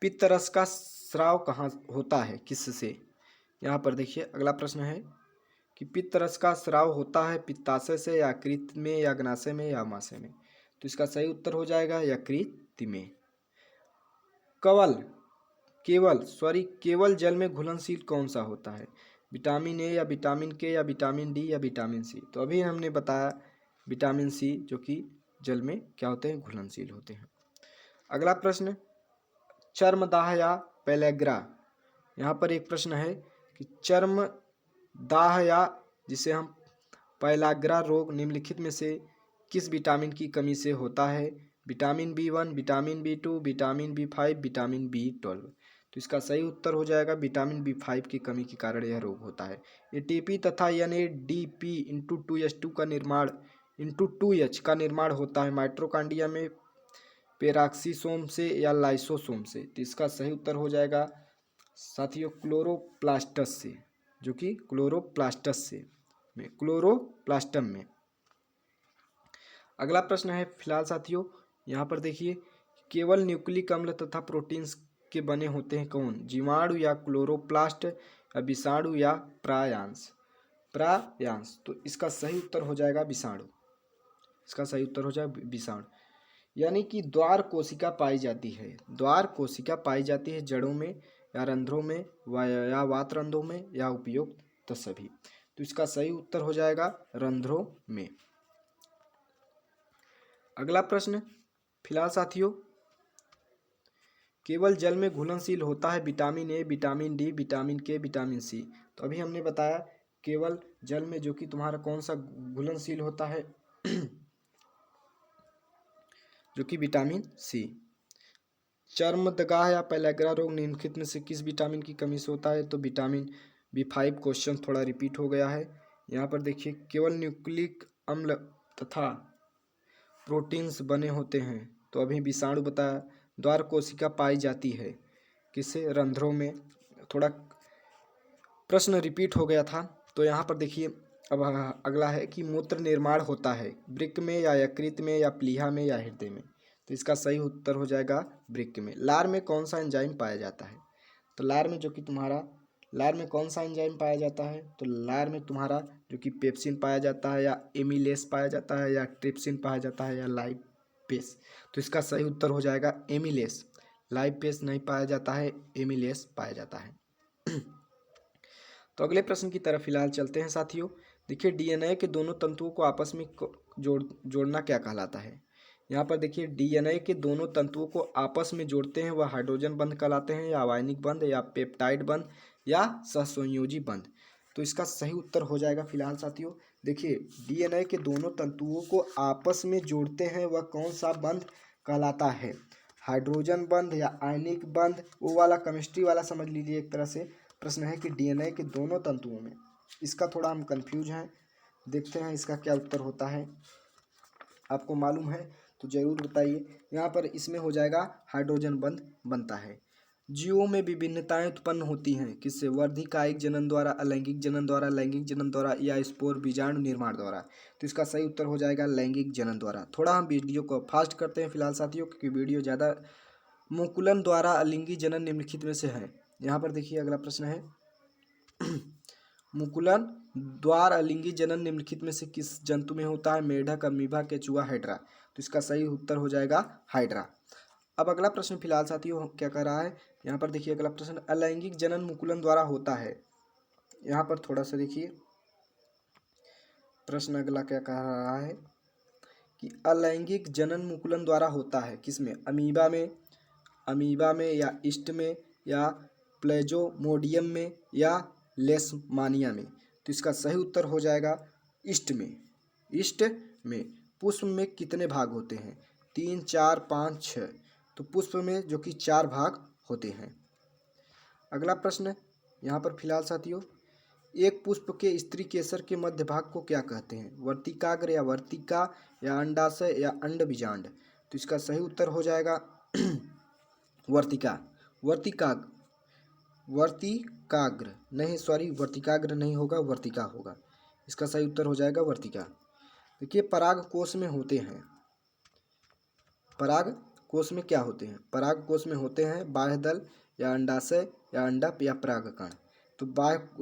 Speaker 1: पित्त रस का स्राव कहाँ होता है, किससे? यहाँ पर देखिए अगला प्रश्न है कि पित्त रस का स्राव होता है पित्ताशय से या यकृत में या अग्नाशय में या अमाशय में। तो इसका सही उत्तर हो जाएगा यकृत में। केवल जल में घुलनशील कौन सा होता है? विटामिन ए या विटामिन के या विटामिन डी या विटामिन सी। तो अभी हमने बताया विटामिन सी, जो कि जल में क्या होते हैं? घुलनशील होते हैं। अगला प्रश्न, चर्मदाह या पेलेग्रा। यहाँ पर एक प्रश्न है कि चर्मदाह या जिसे हम पेलाग्रा रोग निम्नलिखित में से किस विटामिन की कमी से होता है? Vitamin B1, vitamin B2, vitamin B5, vitamin B12। तो इसका सही उत्तर हो जाएगा विटामिन B5 की कमी के कारण यह रोग होता है। एटीपी तथा NADP × 2S2 का निर्माण इंटू 2H का निर्माण होता है माइट्रोकांडिया में, पेराक्सीसोम से या लाइसोसोम से। तो इसका सही उत्तर हो जाएगा साथियों क्लोरोप्लास्टस से, जो कि क्लोरोप्लास्टस से में क्लोरोप्लास्टम में। अगला प्रश्न है फिलहाल साथियों, यहाँ पर देखिए, केवल न्यूक्लिक अम्ल तथा प्रोटीन्स के बने होते हैं कौन? जीवाणु या क्लोरोप्लास्ट या विषाणु या प्रायांश? प्रायांश। तो इसका सही उत्तर हो जाएगा विषाणु। इसका सही उत्तर हो जाएगा विषाणु। यानी कि द्वार कोशिका पाई जाती है, द्वार कोशिका पाई जाती है जड़ों में या रंध्रों में या वातरंध्रों में या उपयुक्त सभी। तो इसका सही उत्तर हो जाएगा रंध्रों में। अगला प्रश्न फिलहाल साथियों, केवल जल में घुलनशील होता है vitamin A, vitamin D, vitamin के, विटामिन सी। तो अभी हमने बताया केवल जल में जो कि तुम्हारा कौन सा घुलनशील होता है जो कि विटामिन सी। चर्मदगाह या पेलाग्रा रोग निम्नलिखित में से किस विटामिन की कमी से होता है? तो विटामिन B5। क्वेश्चन थोड़ा रिपीट हो गया है। यहाँ पर देखिए, केवल न्यूक्लिक अम्ल तथा प्रोटीन्स बने होते हैं। तो अभी विषाणु बताया। द्वार कोशिका पाई जाती है किससे? रंध्रों में। थोड़ा प्रश्न रिपीट हो गया था। तो यहाँ पर देखिए, अब अगला है कि मूत्र निर्माण होता है वृक्क में या यकृत में या प्लीहा में या हृदय में? तो इसका सही उत्तर हो जाएगा वृक्क में। लार में कौन सा एंजाइम पाया जाता है? तो लार में जो कि तुम्हारा, लार में कौन सा एंजाइम पाया जाता है? तो लार में तुम्हारा जो कि पेप्सिन पाया जाता है या एमिलेस पाया जाता है या ट्रिप्सिन पाया जाता है या लाइपेस? तो इसका सही उत्तर हो जाएगा एमिलेस। लाइपेस नहीं पाया जाता है, एमिलेस पाया जाता है। तो अगले प्रश्न की तरफ फिलहाल चलते हैं साथियों। देखिए, डीएनए के दोनों तंतुओं को आपस में जोड़ना क्या कहलाता है? यहाँ पर देखिए, डीएनए के दोनों तंतुओं को आपस में जोड़ते हैं वह हाइड्रोजन बंध कहलाते हैं, या आयनिक बंध, या पेप्टाइड बंध, या सहसंयोजी बंध? तो इसका सही उत्तर हो जाएगा फिलहाल साथियों, देखिए, डीएनए के दोनों तंतुओं को आपस में जोड़ते हैं वह कौन सा बंध कहलाता है? हाइड्रोजन बंध या आयनिक बंध? वो वाला केमिस्ट्री वाला समझ लीजिए एक तरह से। प्रश्न है कि डीएनए के दोनों तंतुओं में, इसका थोड़ा हम कंफ्यूज हैं, देखते हैं इसका क्या उत्तर होता है। आपको मालूम है तो जरूर बताइए। यहाँ पर इसमें हो जाएगा हाइड्रोजन बंध बनता है। जीवों में विभिन्नताएं उत्पन्न होती हैं किससे? वर्धिकायिक जनन द्वारा, अलैंगिक जनन द्वारा, लैंगिक जनन द्वारा, या स्पोर बीजाणु निर्माण द्वारा? तो इसका सही उत्तर हो जाएगा लैंगिक जनन द्वारा। थोड़ा हम वीडियो को फास्ट करते हैं फिलहाल साथियों, क्योंकि वीडियो ज़्यादा। मुकुलन द्वारा अलिंगी जनन निम्नलिखित में से है। यहाँ पर देखिए, अगला प्रश्न है मुकुलन द्वार अलिंगी जनन निम्नलिखित में से किस जंतु में होता है? मेढक, अमीबा, केचुआ, हाइड्रा? तो इसका सही उत्तर हो जाएगा हाइड्रा। अब अगला प्रश्न फिलहाल साथियों क्या कह रहा है? यहाँ पर देखिए, अगला प्रश्न, अलैंगिक जनन मुकुलन द्वारा होता है। यहाँ पर थोड़ा सा देखिए, प्रश्न अगला क्या कह रहा है कि अलैंगिक जनन मुकुलन द्वारा होता है किसमें? अमीबा में, अमीबा में, या ईस्ट में, या प्लेजोमोडियम में, या लेशमानिया में? तो इसका सही उत्तर हो जाएगा ईस्ट में। ईस्ट में। पुष्प में कितने भाग होते हैं? 3, 4, 5, 6। तो पुष्प में जो कि 4 भाग होते हैं। अगला प्रश्न यहाँ पर फिलहाल साथियों, एक पुष्प के स्त्री केसर के मध्य भाग को क्या कहते हैं? वर्तिकाग्र, या वर्तिका, या अंडाशय, या अंडबीजांड? तो इसका सही उत्तर हो जाएगा वर्तिका। वर्तिकाग्र नहीं, सॉरी, वर्तिकाग्र नहीं होगा, वर्तिका होगा। इसका सही उत्तर हो जाएगा वर्तिका। देखिए, पराग कोश में होते हैं, पराग कोश में क्या होते हैं? पराग कोश में होते हैं बाह्यदल, या अंडाशय, या अंडप, या परागकण? तो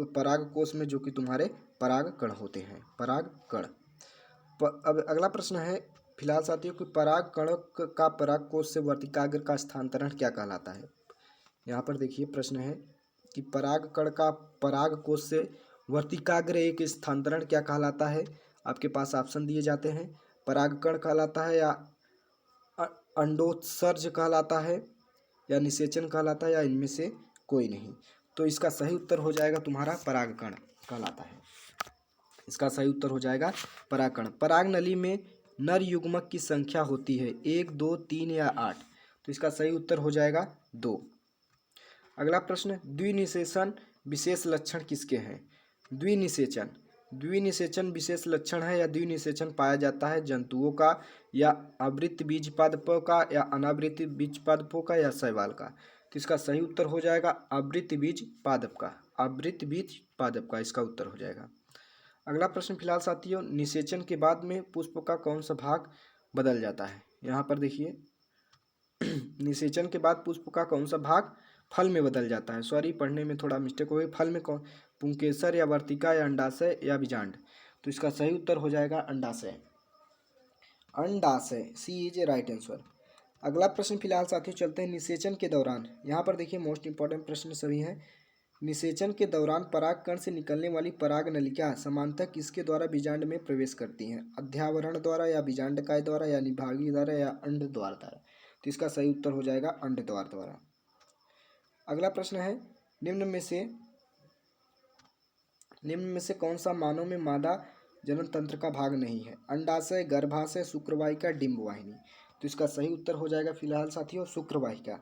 Speaker 1: पराग कोश में जो कि तुम्हारे परागकण होते हैं, परागकण। अब अगला प्रश्न है फिलहाल साथियों कि परागकण का पराग कोश से वर्तिकाग्र का स्थानांतरण क्या कहलाता है? यहाँ पर देखिए, प्रश्न है कि परागकण का पराग कोश से वर्तिकाग्र एक स्थानांतरण क्या कहलाता है? आपके पास ऑप्शन दिए जाते हैं। परागकण कहलाता है, या अंडोत्सर्ज कहलाता है, या निषेचन कहलाता है, या इनमें से कोई नहीं? तो इसका सही उत्तर हो जाएगा तुम्हारा परागकण कहलाता है। इसका सही उत्तर हो जाएगा परागकण। पराग नली में नर युग्मक की संख्या होती है 1, 2, 3 या 8? तो इसका सही उत्तर हो जाएगा 2। अगला प्रश्न, द्विनिषेचन विशेष लक्षण किसके हैं? द्विनिषेचन द्विनिषेचन विशेष लक्षण है या द्विनिषेचन पाया जाता है जंतुओं का या आवृत्त बीज पादपों का या अनावृत्त बीज पादपों का या शैवाल का। तो इसका सही उत्तर हो जाएगा आवृत्त बीज पादप का, आवृत्त बीज पादप का इसका उत्तर हो जाएगा। अगला प्रश्न फिलहाल साथियों, निषेचन के बाद में पुष्प का कौन सा भाग बदल जाता है। यहाँ पर देखिए निषेचन के बाद पुष्प का कौन सा भाग फल में बदल जाता है। सॉरी, पढ़ने में थोड़ा मिस्टेक हो गई। फल में कौन, पुंकेसर या वर्तिका या अंडाशय या बीजांड। तो इसका सही उत्तर हो जाएगा अंडाशय, अंडाशय, सी इज ए राइट आंसर। अगला प्रश्न फिलहाल साथियों चलते हैं निषेचन के दौरान। यहाँ पर देखिए मोस्ट इंपॉर्टेंट प्रश्न सभी हैं। निषेचन के दौरान परागकण से निकलने वाली पराग नलिका समानतः किसके द्वारा बीजांड में प्रवेश करती हैं। अध्यावरण द्वारा या बीजांडकाय द्वारा या निभागी द्वारा या अंड द्वारा। तो इसका सही उत्तर हो जाएगा अंड द्वारा। अगला प्रश्न है, निम्न में से कौन सा मानव में मादा जनन तंत्र का भाग नहीं है। अंडाशय, गर्भाशय, शुक्रवाहिका, डिंबवाहिनी। तो इसका सही उत्तर हो जाएगा फिलहाल साथियों शुक्रवाहिका,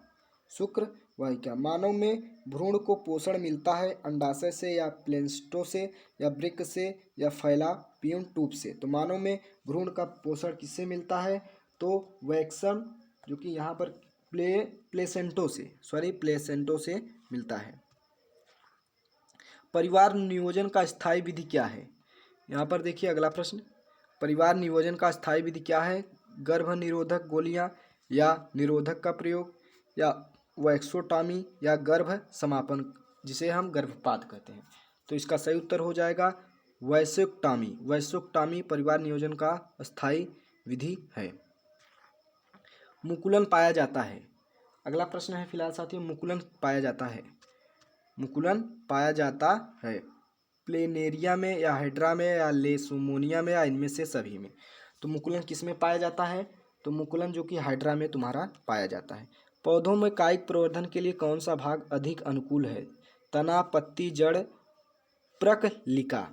Speaker 1: शुक्रवाहिका। मानव में भ्रूण को पोषण मिलता है अंडाशय से या प्लेन्स्टो से या वृक्क से या फैलापियन ट्यूब से। तो मानव में भ्रूण का पोषण किससे मिलता है, तो वैक्सम, जो कि यहाँ पर प्लेसेंटो से मिलता है। परिवार नियोजन का स्थायी विधि क्या है। यहाँ पर देखिए अगला प्रश्न, परिवार नियोजन का स्थायी विधि क्या है। गर्भ निरोधक गोलियाँ या निरोधक का प्रयोग या वैक्सोटॉमी या गर्भ समापन, जिसे हम गर्भपात कहते हैं। तो इसका सही उत्तर हो जाएगा वैक्सोटॉमी, वैक्सोटॉमी परिवार नियोजन का स्थायी विधि है। मुकुलन पाया जाता है। अगला प्रश्न है फिलहाल साथियों, मुकुलन पाया जाता है, मुकुलन पाया जाता है प्लेनेरिया में या हाइड्रा में या लेशोमोनिया में या इनमें से सभी में। तो मुकुलन किस में पाया जाता है, तो मुकुलन जो कि हाइड्रा में तुम्हारा पाया जाता है। पौधों में कायिक प्रवर्धन के लिए कौन सा भाग अधिक अनुकूल है। तना, पत्ती, जड़, प्रकलिका।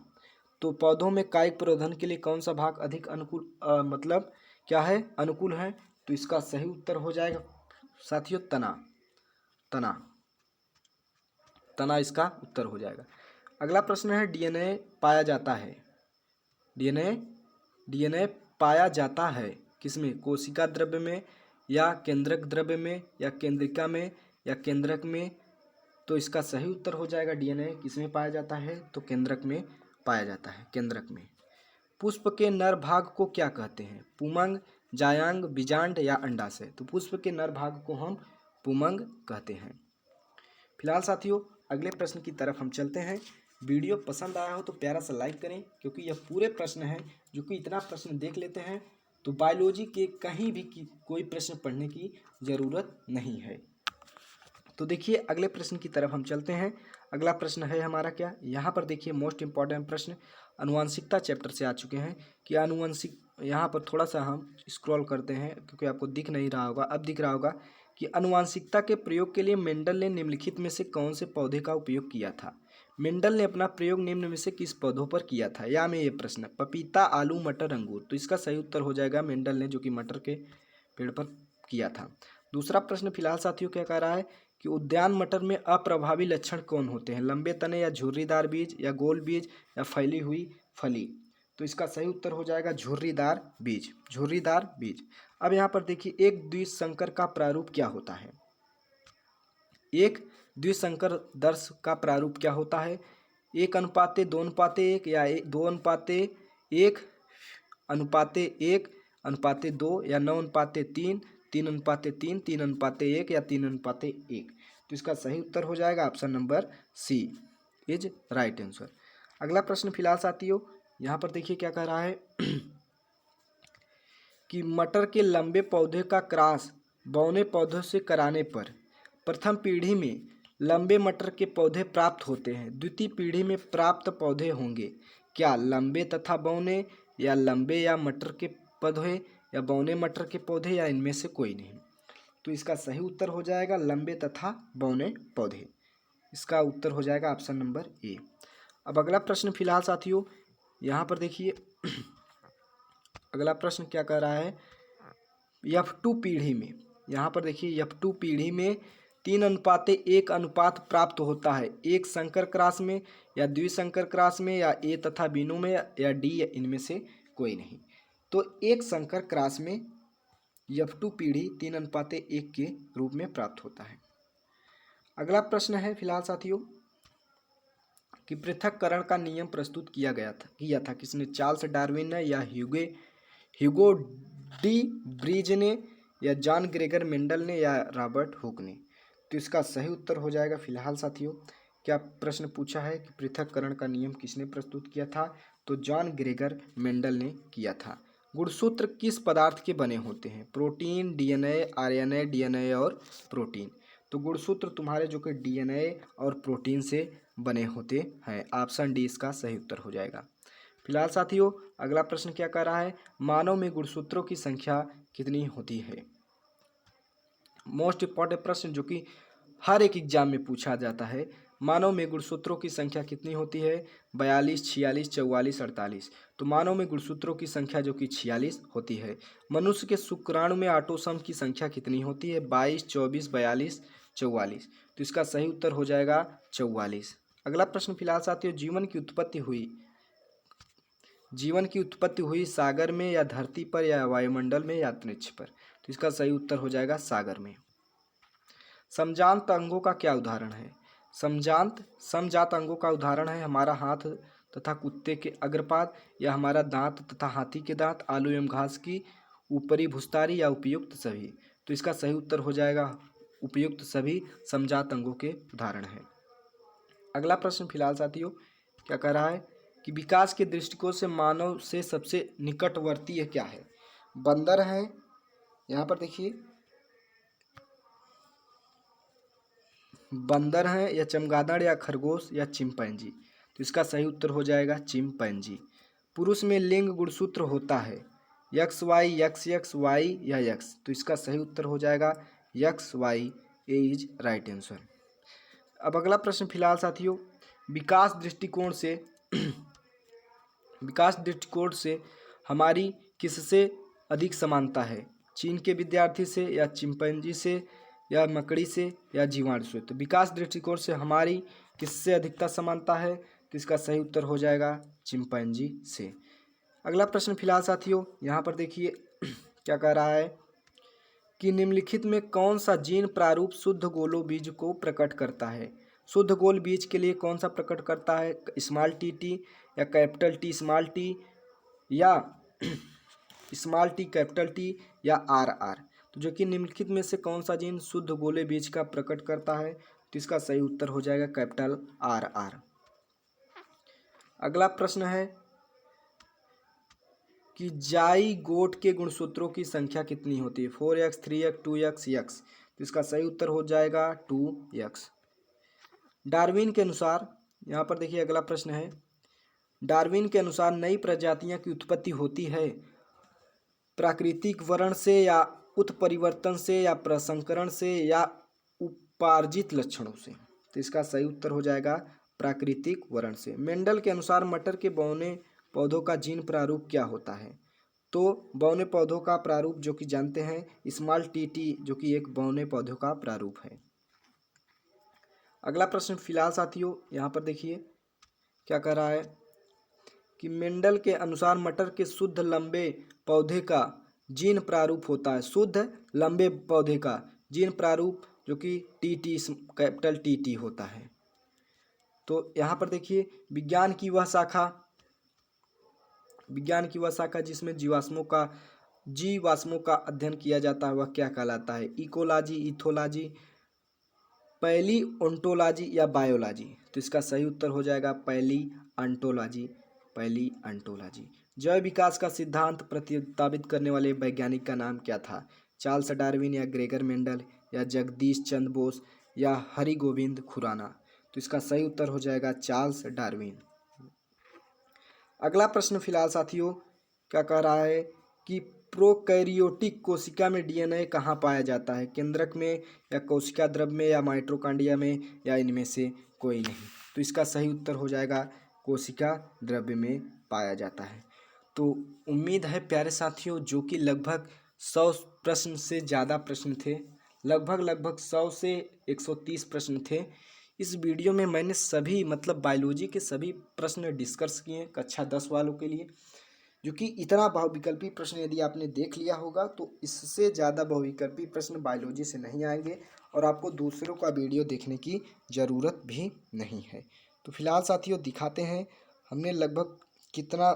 Speaker 1: तो पौधों में कायिक प्रवर्धन के लिए कौन सा भाग अधिक अनुकूल मतलब क्या है, अनुकूल है। तो इसका सही उत्तर हो जाएगा साथियों तना इसका उत्तर हो जाएगा। अगला प्रश्न है, डीएनए पाया जाता है, डीएनए पाया जाता है किसमें, कोशिका द्रव्य में या केंद्रक द्रव्य में या केंद्रिका में या केंद्रक में। तो इसका सही उत्तर हो जाएगा डीएनए किसमें पाया जाता है, तो केंद्रक में पाया जाता है, केंद्रक में। पुष्प के नर भाग को क्या कहते हैं, पुमंग, जायांग, बीजांड या अंडाशय। तो पुष्प के नर भाग को हम पुमंग कहते हैं। फिलहाल साथियों अगले प्रश्न की तरफ हम चलते हैं। वीडियो पसंद आया हो तो प्यारा सा लाइक करें, क्योंकि यह पूरे प्रश्न हैं, जो कि इतना प्रश्न देख लेते हैं तो बायोलॉजी के कहीं भी कोई प्रश्न पढ़ने की ज़रूरत नहीं है। तो देखिए अगले प्रश्न की तरफ हम चलते हैं। अगला प्रश्न है हमारा क्या, यहाँ पर देखिए मोस्ट इंपॉर्टेंट प्रश्न आनुवंशिकता चैप्टर से आ चुके हैं कि आनुवंशिक, यहाँ पर थोड़ा सा हम स्क्रॉल करते हैं क्योंकि आपको दिख नहीं रहा होगा, अब दिख रहा होगा कि आनुवंशिकता के प्रयोग के लिए मेंडल ने निम्नलिखित में से कौन से पौधे का उपयोग किया था। मेंडल ने अपना प्रयोग निम्न में से किस पौधों पर किया था, या में ये प्रश्न, पपीता, आलू, मटर, अंगूर। तो इसका सही उत्तर हो जाएगा मेंडल ने, जो कि मटर के पेड़ पर किया था। दूसरा प्रश्न फिलहाल साथियों क्या कह रहा है कि उद्यान मटर में अप्रभावी लक्षण कौन होते हैं, लंबे तने या झुर्रीदार बीज या गोल बीज या फैली हुई फली। तो इसका सही उत्तर हो जाएगा झुर्रीदार बीज, झुर्रीदार बीज। अब यहाँ पर देखिए एक द्विसंकर का प्रारूप क्या होता है, एक द्विसंकर दर्श का प्रारूप क्या होता है, 1:2:1 या 2:1, 1:1:2 या 9:3, 3:3, 3:1 या 3:1। तो इसका सही उत्तर हो जाएगा option number C is right answer. अगला प्रश्न फिलहाल साथियों यहाँ पर देखिए क्या कह रहा है कि मटर के लंबे पौधे का क्रॉस बौने पौधों से कराने पर प्रथम पीढ़ी में लंबे मटर के पौधे प्राप्त होते हैं, द्वितीय पीढ़ी में प्राप्त पौधे होंगे क्या लंबे तथा बौने, या लंबे या मटर के पौधे या बौने मटर के पौधे, या इनमें से कोई नहीं। तो इसका सही उत्तर हो जाएगा लंबे तथा बौने पौधे, इसका उत्तर हो जाएगा ऑप्शन नंबर ए। अब अगला प्रश्न फिलहाल साथियों यहाँ पर देखिए अगला प्रश्न क्या कह रहा है, F2 पीढ़ी में, यहाँ पर देखिए F2 पीढ़ी में 3:1 अनुपात प्राप्त होता है, एक संकर क्रॉस में या द्विसंकर क्रॉस में या ए तथा बीनों में या डी या इनमें से कोई नहीं। तो एक संकर क्रॉस में F2 पीढ़ी 3:1 के रूप में प्राप्त होता है। अगला प्रश्न है फिलहाल साथियों कि पृथक्करण का नियम प्रस्तुत किया था किसने? चार्ल्स डार्विन ने या ह्यूगो डी ब्रीज ने या जॉन ग्रेगर मेंडल ने या रॉबर्ट हुक ने? तो इसका सही उत्तर हो जाएगा फिलहाल साथियों, क्या प्रश्न पूछा है कि पृथक्करण का नियम किसने प्रस्तुत किया था? तो जॉन ग्रेगर मेंडल ने किया था। गुणसूत्र किस पदार्थ के बने होते हैं? प्रोटीन, डीएनए, आरएनए, डीएनए और प्रोटीन। तो गुणसूत्र तुम्हारे जो कि डीएनए और प्रोटीन से बने होते हैं। ऑप्शन डी इसका सही उत्तर हो जाएगा। फिलहाल साथियों अगला प्रश्न क्या कह रहा है? मानव में गुणसूत्रों की संख्या कितनी होती है? मोस्ट इंपॉर्टेंट प्रश्न जो कि हर एक एग्जाम में पूछा जाता है। मानव में गुणसूत्रों की संख्या कितनी होती है? 42, 46, 44, 48। तो मानव में गुणसूत्रों की संख्या जो कि 46 होती है। मनुष्य के शुक्राणु में ऑटोसोम की संख्या कितनी होती है? 22, 24, 42, 44। तो इसका सही उत्तर हो जाएगा 44। अगला प्रश्न फिलहाल साथियों, जीवन की उत्पत्ति हुई सागर में या धरती पर या वायुमंडल में या अंतरिक्ष पर? तो इसका सही उत्तर हो जाएगा सागर में। समजात अंगों का क्या उदाहरण है? समजात अंगों का उदाहरण है हमारा हाथ तथा कुत्ते के अग्रपाद या हमारा दांत तथा हाथी के दांत, आलू एवं घास की ऊपरी भुस्तारी या उपयुक्त सभी। तो इसका सही उत्तर हो जाएगा उपयुक्त सभी समजात अंगों के उदाहरण है। अगला प्रश्न फिलहाल साथियों क्या कह रहा है कि विकास के दृष्टिकोण से मानव से सबसे निकटवर्ती क्या है? बंदर है, यहाँ पर देखिए बंदर है या चमगादड़ या खरगोश या चिंपैंजी? तो इसका सही उत्तर हो जाएगा चिंपैंजी। पुरुष में लिंग गुणसूत्र होता है X Y, X X, Y या एक्स? तो इसका सही उत्तर हो जाएगा X Y, A is right answer. अब अगला प्रश्न फिलहाल साथियों, विकास दृष्टिकोण से हमारी किससे अधिक समानता है? चीन के विद्यार्थी से या चिंपैंजी से या मकड़ी से या जीवाणु से? तो विकास दृष्टिकोण से हमारी किससे अधिकता समानता है? तो इसका सही उत्तर हो जाएगा चिंपैंजी से। अगला प्रश्न फिलहाल साथियों यहाँ पर देखिए क्या कह रहा है कि निम्नलिखित में कौन सा जीन प्रारूप शुद्ध गोलो बीज को प्रकट करता है? शुद्ध गोल बीज के लिए कौन सा प्रकट करता है? स्मॉल टी या कैपिटल टी स्मॉल टी या स्मॉल टी कैपिटल टी या आर? तो जो कि निम्नलिखित में से कौन सा जीन शुद्ध गोले बीज का प्रकट करता है? तो इसका सही उत्तर हो जाएगा कैपिटल आर। अगला प्रश्न है कि जाइगोट के गुणसूत्रों की संख्या कितनी होती है? 4x, 3x, 2x, x? तो इसका सही उत्तर हो जाएगा 2x। डार्विन के अनुसार यहाँ पर देखिए अगला प्रश्न है, डार्विन के अनुसार नई प्रजातियां की उत्पत्ति होती है प्राकृतिक वर्ण से या उत्परिवर्तन से या प्रसंकरण से या उपार्जित लक्षणों से? तो इसका सही उत्तर हो जाएगा प्राकृतिक वर्ण से। मेंडल के अनुसार मटर के बौने पौधों का जीन प्रारूप क्या होता है? तो बौने पौधों का प्रारूप जो कि जानते हैं स्मॉल टी जो कि एक बौने पौधों का प्रारूप है। अगला प्रश्न फिलहाल साथियों यहाँ पर देखिए क्या कह रहा है कि मेंडल के अनुसार मटर के शुद्ध लंबे पौधे का जीन प्रारूप होता है, शुद्ध लंबे पौधे का जीन प्रारूप जो कि टी कैपिटल टी होता है। तो यहाँ पर देखिए विज्ञान की वह शाखा जिसमें जीवाश्मों का अध्ययन किया जाता है वह क्या कहलाता है? इकोलॉजी, इथोलॉजी, पैलिओन्टोलॉजी या बायोलॉजी? तो इसका सही उत्तर हो जाएगा पैलिओन्टोलॉजी। जैव विकास का सिद्धांत प्रतिपादित करने वाले वैज्ञानिक का नाम क्या था? चार्ल्स डार्विन या ग्रेगर मेंडल या जगदीश चंद्र बोस या हरिगोविंद खुराना? तो इसका सही उत्तर हो जाएगा चार्ल्स डार्विन। अगला प्रश्न फिलहाल साथियों क्या कह रहा है कि प्रोकैरियोटिक कोशिका में डीएनए कहाँ पाया जाता है? केंद्रक में या कोशिका द्रव्य में या माइटोकॉन्ड्रिया में या इनमें से कोई नहीं? तो इसका सही उत्तर हो जाएगा कोशिका द्रव्य में पाया जाता है। तो उम्मीद है प्यारे साथियों जो कि लगभग 100 प्रश्न से ज़्यादा प्रश्न थे, लगभग 100 से 130 प्रश्न थे। इस वीडियो में मैंने सभी मतलब बायोलॉजी के सभी प्रश्न डिस्कस किए कक्षा 10 वालों के लिए, जो कि इतना बहुविकल्पी प्रश्न यदि आपने देख लिया होगा तो इससे ज़्यादा बहुविकल्पी प्रश्न बायोलॉजी से नहीं आएंगे और आपको दूसरों का वीडियो देखने की ज़रूरत भी नहीं है। तो फिलहाल साथियों दिखाते हैं हमने लगभग कितना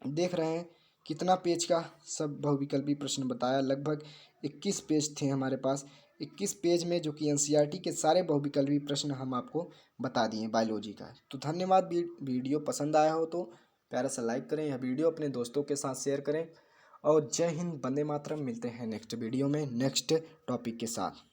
Speaker 1: देख रहे हैं कितना पेज का सब बहुविकल्पी प्रश्न बताया। लगभग 21 पेज थे हमारे पास। 21 पेज में जो कि एनसीईआरटी के सारे बहुविकल्पी प्रश्न हम आपको बता दिए बायोलॉजी का। तो धन्यवाद। वीडियो पसंद आया हो तो प्यारा सा लाइक करें, यह वीडियो अपने दोस्तों के साथ शेयर करें और जय हिंद, वंदे मातरम। मिलते हैं नेक्स्ट वीडियो में नेक्स्ट टॉपिक के साथ।